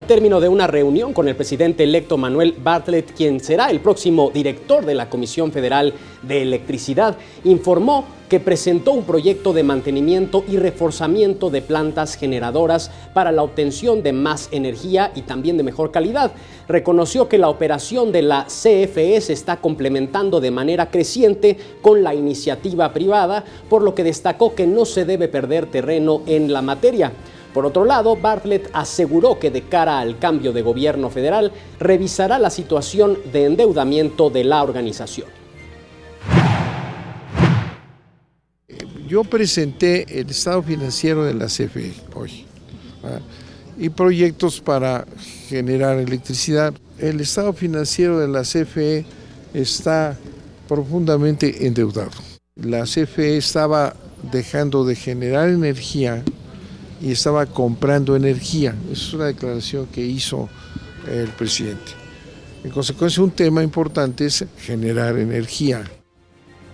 término de una reunión con el presidente electo Manuel Bartlett, quien será el próximo director de la Comisión Federal de Electricidad, informó que presentó un proyecto de mantenimiento y reforzamiento de plantas generadoras para la obtención de más energía y también de mejor calidad. Reconoció que la operación de la CFE se está complementando de manera creciente con la iniciativa privada, por lo que destacó que no se debe perder terreno en la materia. Por otro lado, Bartlett aseguró que de cara al cambio de gobierno federal, revisará la situación de endeudamiento de la organización. Yo presenté el estado financiero de la CFE hoy y proyectos para generar electricidad. El estado financiero de la CFE está profundamente endeudado. La CFE estaba dejando de generar energía y estaba comprando energía. Esa es una declaración que hizo el presidente. En consecuencia, un tema importante es generar energía.